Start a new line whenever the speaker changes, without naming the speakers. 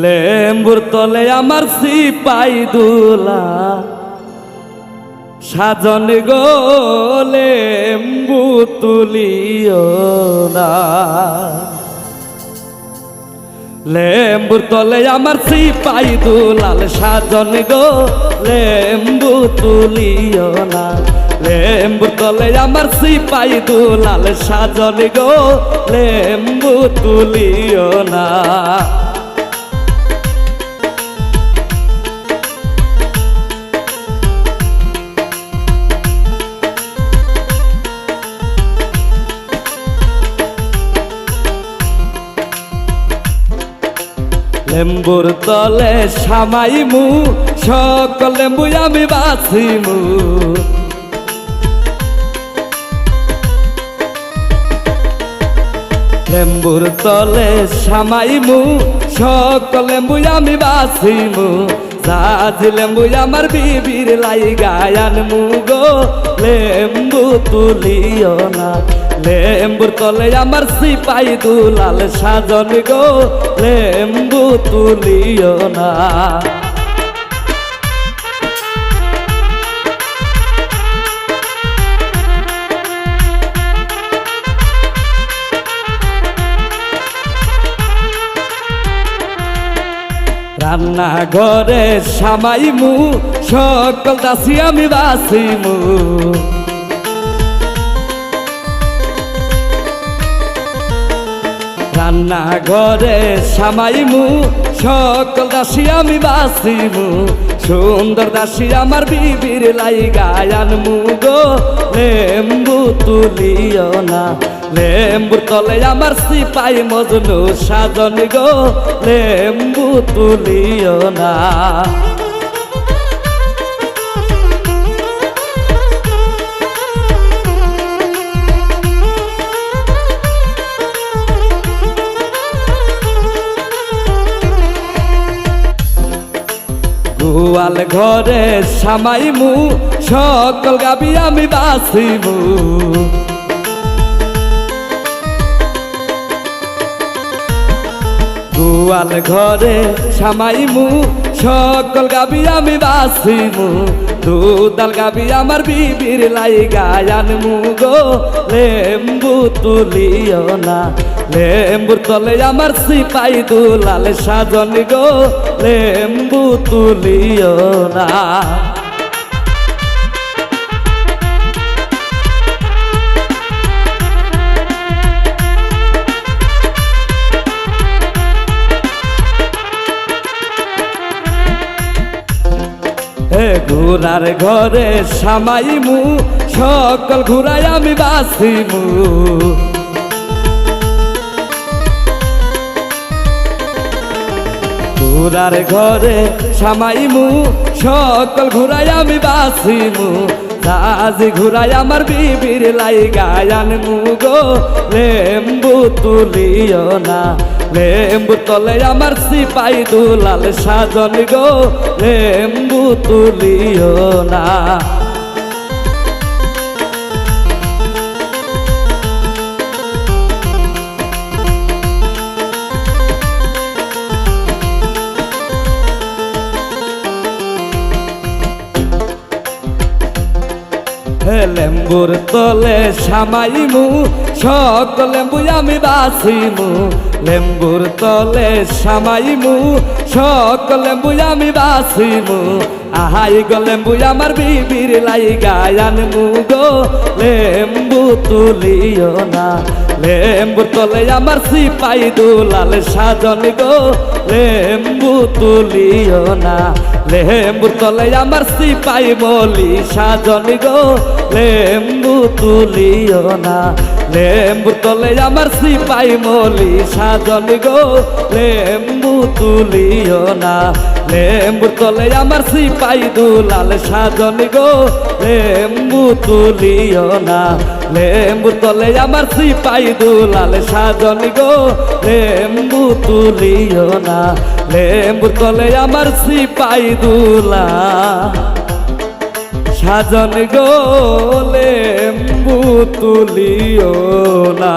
লেম্বুর তলে আমার সিপাই দুলা সাজন গো লেম্বু তুলিও না। লেম্বুর তলে আমার সিপাই দুলাল সাজন গো লেম্বু তুলিও না। লেম্বুর তলে আমার সিপাই দুলাল সাজন গো লেম্বু তুলিও না। লেম্বুর তলে সামাইমু সকল লেম্বু আমি বাছিমু। লেম্বুর তলে সামাইমু সকল লেম্বু আমি বাছিমু। সাজ লেম্বু আমার বিবির লাইগায় আনমু গো লেম্বু তুলিও না। লেম্বুর তলে আমার সিপাই দুলাল সাজন গো লেম্বু তুলিও না। রান্না ঘরে সামাইমু সকল দাসী আমি বাছিমু। রান্না ঘরে সামাইমু সকল দাসী আমি বাছিমু। সুন্দর দাসী আমার বিবির লাইগায় আনমু গো লেম্বু তুলিও না। লেম্বুর তলে আমার সিপাই মজনু সাজন গো লেম্বু তুলিও না। গোয়াল ঘরে সামাইমু সকল গাবি আমি বাছিমু। গোয়াল ঘরে সামাইমু সকল গাবি আমি বাছিমু। দুধাল গাবি আমার বিবির লাইগায় আনমু গো লেম্বু তুলিও না। লেম্বুর তলে আমার সিপাই দুলাল সাজন গো লেম্বু তুলিও না। ঘোড়ার ঘরে সামাইমু সকল ঘুরাই আমি বাছিমু। ঘোড়ার ঘরে সামাইমু সকল ঘুরাই আমি বাছিমু। সাজ ঘুরাই আমার বিবির লাইগায় আনমু গো লেম্বু তুলিও না। লেম্বু তলে আমার সিপাই দুলাল সাজন গো লেম্বু তুলিও না। লেম্বুর তলে সামাইমু সকল লেম্বু আমি বাছিমু। লেম্বুর তলে সামাইমু সকল লেম্বু আমি বাছিমু। আহাই গো লেম্বু আমার বিবির লাইগায় আনমু গো লেম্বু তুলিও না। লেম্বুর তলে আমার সিপাই দুলাল সাজন গো লেম্বু তুলিও না। লেম্বুর তলে আমার সিপাই বলি সাজন গো লেম্বু তুলিও না। লেম্বুর তলে আমার সিপাই মলি সাজন গো লেম্বু তুলিও না। লেম্বুর তলে আমার সিপাই দুলাল সাজন গো লেম্বু তুলিও না। লেম্বুর তলে আমার সিপাই দুলাল সাজন গো লেম্বু তুলিও না। লেম্বুর তলে আমার সিপাই দুলাল সাজন গো লেম্বু তুলিও না।